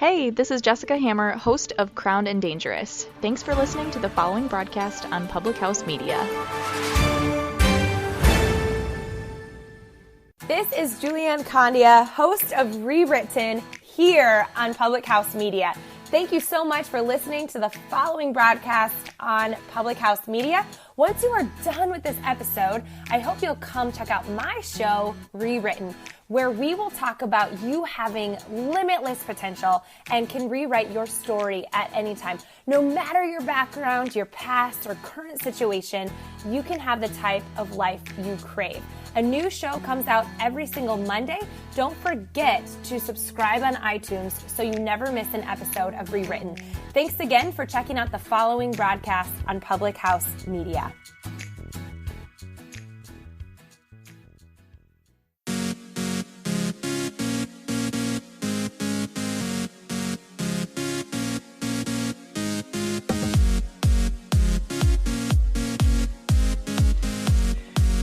Hey, this is Jessica Hammer, host of Crowned and Dangerous. Thanks for listening to the following broadcast on Public House Media. This is Julianne Condia, host of Rewritten, here on Public House Media. Thank you so much for listening to the following broadcast on Public House Media. Once you are done with this episode, I hope you'll come check out my show, Rewritten, where we will talk about you having limitless potential and can rewrite your story at any time. No matter your background, your past, or current situation, you can have the type of life you crave. A new show comes out every single Monday. Don't forget to subscribe on iTunes so you never miss an episode of Rewritten. Thanks again for checking out the following broadcast on Public House Media.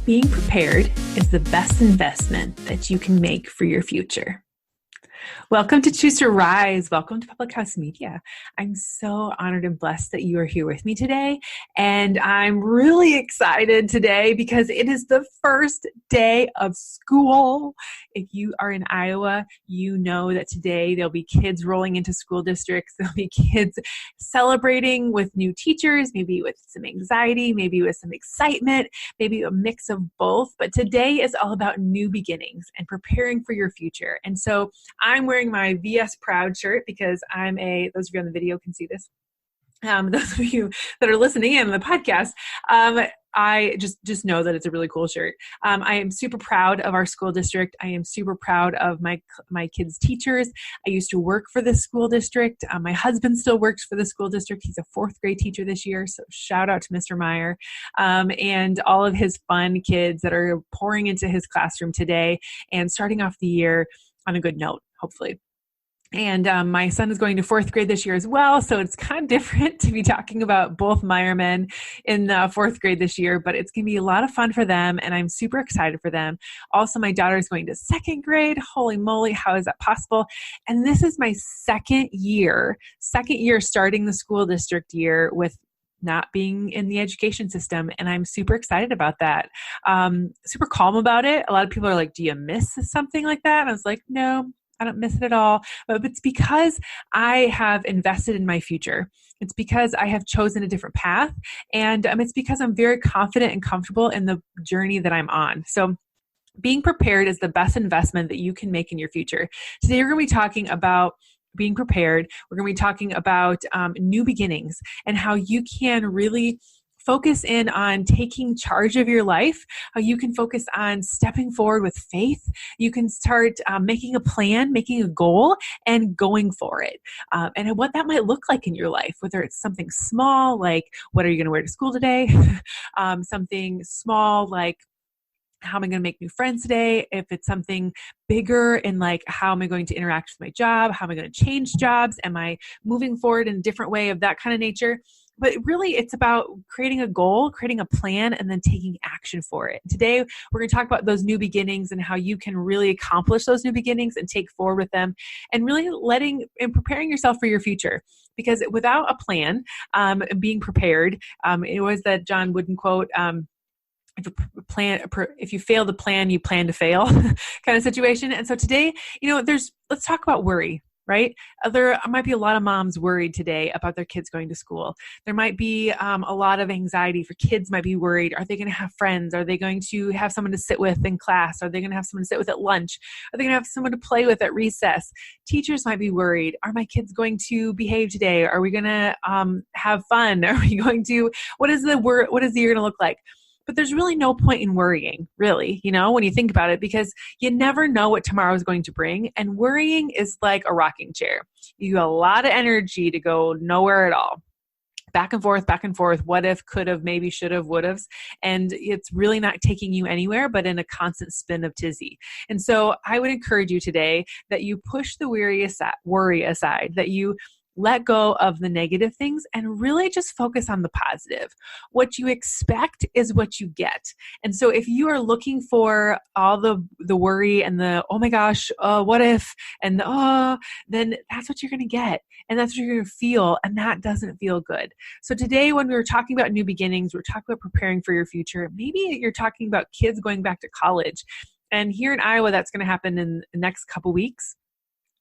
Being prepared is the best investment that you can make for your future. Welcome to Choose to Rise. Welcome to Public House Media. I'm so honored and blessed that you are here with me today. And I'm really excited today because it is the first day of school. If you are in Iowa, you know that today there'll be kids rolling into school districts. There'll be kids celebrating with new teachers, maybe with some anxiety, maybe with some excitement, maybe a mix of both. But today is all about new beginnings and preparing for your future. And so I'm wearing my VS Proud shirt because those of you on the video can see this. Those of you that are listening in on the podcast, I just know that it's a really cool shirt. I am super proud of our school district. I am super proud of my kids' teachers. I used to work for this school district. My husband still works for the school district. He's a fourth grade teacher this year. So shout out to Mr. Meyer and all of his fun kids that are pouring into his classroom today and starting off the year on a good note, hopefully. And my son is going to fourth grade this year as well, so it's kind of different to be talking about both Meyermen in fourth grade this year, but it's going to be a lot of fun for them, and I'm super excited for them. Also, my daughter is going to second grade. Holy moly, how is that possible? And this is my second year starting the school district year with not being in the education system. And I'm super excited about that. Super calm about it. A lot of people are like, do you miss something like that? And I was like, no, I don't miss it at all. But it's because I have invested in my future. It's because I have chosen a different path. And it's because I'm very confident and comfortable in the journey that I'm on. So being prepared is the best investment that you can make in your future. Today, we're going to be talking about being prepared. We're going to be talking about new beginnings and how you can really focus in on taking charge of your life, how you can focus on stepping forward with faith. You can start making a plan, making a goal, and going for it. And what that might look like in your life, whether it's something small, like what are you going to wear to school today? Something small, like how am I going to make new friends today? If it's something bigger in like, how am I going to interact with my job? How am I going to change jobs? Am I moving forward in a different way of that kind of nature? But really, it's about creating a goal, creating a plan, and then taking action for it. Today, we're going to talk about those new beginnings and how you can really accomplish those new beginnings and take forward with them and really preparing yourself for your future. Because without a plan, being prepared, it was that John Wooden quote, if you fail to plan, you plan to fail kind of situation. And so today, let's talk about worry, right? There might be a lot of moms worried today about their kids going to school. There might be a lot of anxiety for kids might be worried. Are they going to have friends? Are they going to have someone to sit with in class? Are they going to have someone to sit with at lunch? Are they going to have someone to play with at recess? Teachers might be worried. Are my kids going to behave today? Are we going to have fun? Are we going to, what is the year going to look like? But there's really no point in worrying, really, when you think about it, because you never know what tomorrow is going to bring. And worrying is like a rocking chair. You have a lot of energy to go nowhere at all. Back and forth, what if, could have, maybe, should have, would have. And it's really not taking you anywhere, but in a constant spin of tizzy. And so I would encourage you today that you push the worry aside, that you let go of the negative things and really just focus on the positive. What you expect is what you get. And so if you are looking for all the worry and the, oh my gosh, what if, and then that's what you're going to get. And that's what you're going to feel. And that doesn't feel good. So today, when we were talking about new beginnings, we're talking about preparing for your future. Maybe you're talking about kids going back to college. And here in Iowa, that's going to happen in the next couple weeks.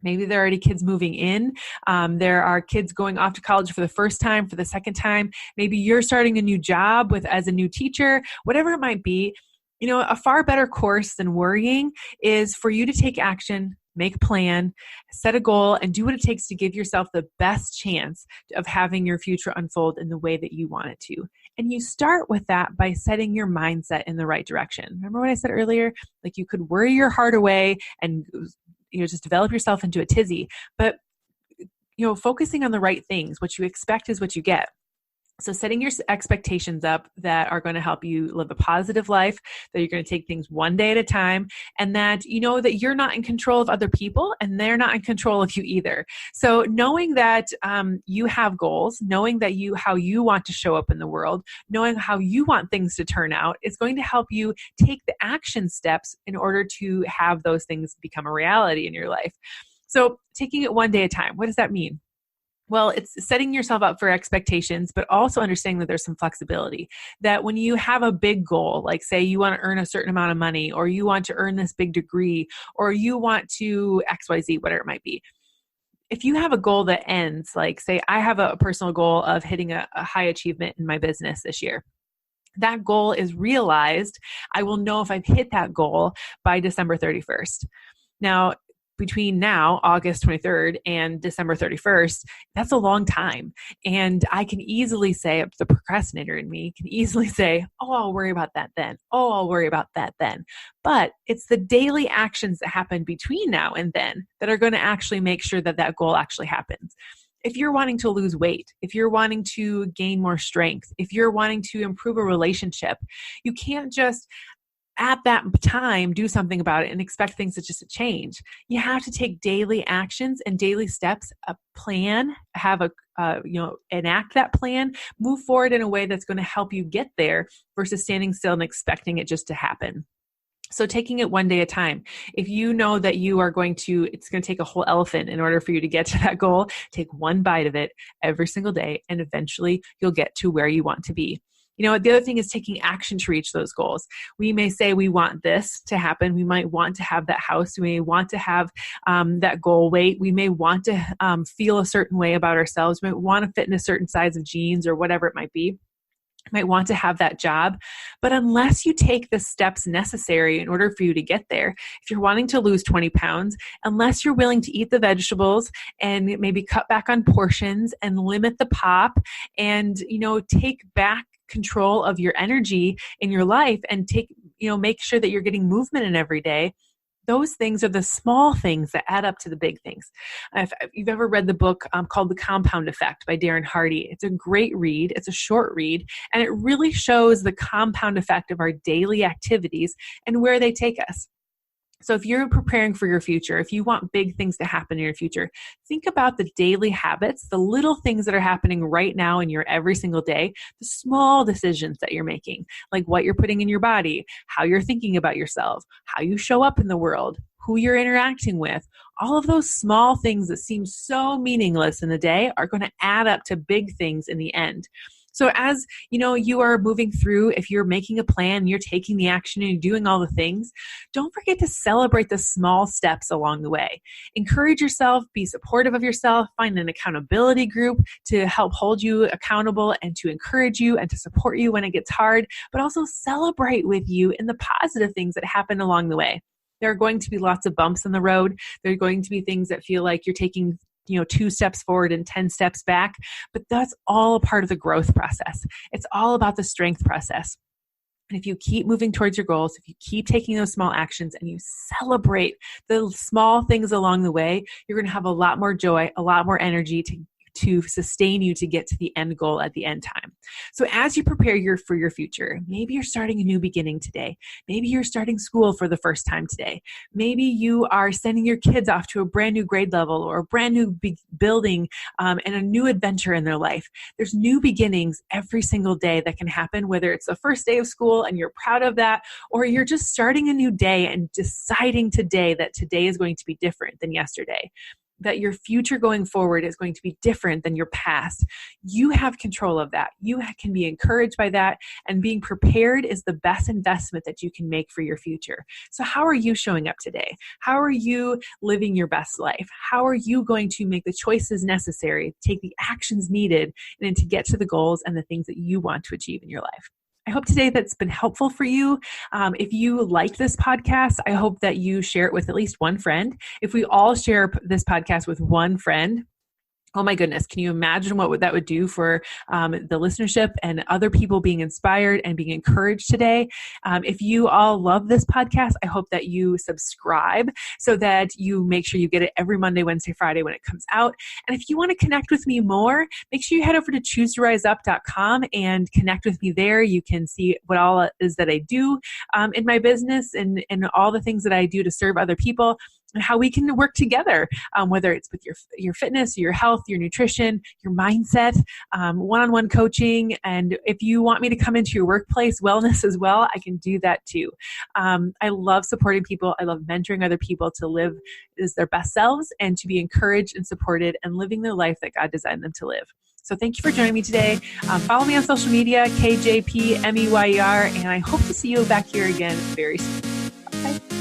Maybe there are already kids moving in. There are kids going off to college for the first time, for the second time. Maybe you're starting a new job as a new teacher, whatever it might be. A far better course than worrying is for you to take action, make a plan, set a goal, and do what it takes to give yourself the best chance of having your future unfold in the way that you want it to. And you start with that by setting your mindset in the right direction. Remember what I said earlier? Like you could worry your heart away and just develop yourself into a tizzy. But, focusing on the right things, what you expect is what you get. So setting your expectations up that are going to help you live a positive life, that you're going to take things one day at a time, and that that you're not in control of other people and they're not in control of you either. So knowing that you have goals, knowing that how you want to show up in the world, knowing how you want things to turn out is going to help you take the action steps in order to have those things become a reality in your life. So taking it one day at a time, what does that mean? Well, it's setting yourself up for expectations, but also understanding that there's some flexibility. That when you have a big goal, like say you want to earn a certain amount of money, or you want to earn this big degree, or you want to XYZ, whatever it might be. If you have a goal that ends, like say I have a personal goal of hitting a high achievement in my business this year. That goal is realized. I will know if I've hit that goal by December 31st. Now, between now, August 23rd, and December 31st, that's a long time. And I can easily say, the procrastinator in me can easily say, oh, I'll worry about that then. Oh, I'll worry about that then. But it's the daily actions that happen between now and then that are going to actually make sure that that goal actually happens. If you're wanting to lose weight, if you're wanting to gain more strength, if you're wanting to improve a relationship, you can't just at that time do something about it and expect things to just change. You have to take daily actions and daily steps, a plan, have enact that plan, move forward in a way that's going to help you get there versus standing still and expecting it just to happen. So taking it one day at a time. If you know that it's going to take a whole elephant in order for you to get to that goal, take one bite of it every single day, and eventually you'll get to where you want to be. The other thing is taking action to reach those goals. We may say we want this to happen. We might want to have that house. We may want to have that goal weight. We may want to feel a certain way about ourselves. We might want to fit in a certain size of jeans or whatever it might be. Might want to have that job. But unless you take the steps necessary in order for you to get there, if you're wanting to lose 20 pounds, unless you're willing to eat the vegetables and maybe cut back on portions and limit the pop and, take back control of your energy in your life and make sure that you're getting movement in every day. Those things are the small things that add up to the big things. If you've ever read the book called The Compound Effect by Darren Hardy, it's a great read. It's a short read, and it really shows the compound effect of our daily activities and where they take us. So if you're preparing for your future, if you want big things to happen in your future, think about the daily habits, the little things that are happening right now in your every single day, the small decisions that you're making, like what you're putting in your body, how you're thinking about yourself, how you show up in the world, who you're interacting with. All of those small things that seem so meaningless in the day are going to add up to big things in the end. So as you are moving through, if you're making a plan, you're taking the action and you're doing all the things, don't forget to celebrate the small steps along the way. Encourage yourself, be supportive of yourself, find an accountability group to help hold you accountable and to encourage you and to support you when it gets hard, but also celebrate with you in the positive things that happen along the way. There are going to be lots of bumps in the road. There are going to be things that feel like you're taking 2 steps forward and 10 steps back, but that's all a part of the growth process. It's all about the strength process. And if you keep moving towards your goals, if you keep taking those small actions and you celebrate the small things along the way, you're going to have a lot more joy, a lot more energy to sustain you to get to the end goal at the end time. So as you prepare for your future, maybe you're starting a new beginning today. Maybe you're starting school for the first time today. Maybe you are sending your kids off to a brand new grade level or a brand new building and a new adventure in their life. There's new beginnings every single day that can happen, whether it's the first day of school and you're proud of that, or you're just starting a new day and deciding today that today is going to be different than yesterday, that your future going forward is going to be different than your past. You have control of that. You can be encouraged by that, and being prepared is the best investment that you can make for your future. So how are you showing up today? How are you living your best life? How are you going to make the choices necessary, take the actions needed, and to get to the goals and the things that you want to achieve in your life? I hope today that's been helpful for you. If you like this podcast, I hope that you share it with at least one friend. If we all share this podcast with one friend, oh my goodness, can you imagine what that would do for the listenership and other people being inspired and being encouraged today? If you all love this podcast, I hope that you subscribe so that you make sure you get it every Monday, Wednesday, Friday when it comes out. And if you want to connect with me more, make sure you head over to choosetoriseup.com and connect with me there. You can see what all it is that I do in my business and all the things that I do to serve other people, and how we can work together, whether it's with your fitness, your health, your nutrition, your mindset, one-on-one coaching. And if you want me to come into your workplace wellness as well, I can do that too. I love supporting people. I love mentoring other people to live as their best selves and to be encouraged and supported and living the life that God designed them to live. So thank you for joining me today. Follow me on social media, KJPMEYER, and I hope to see you back here again very soon. Bye.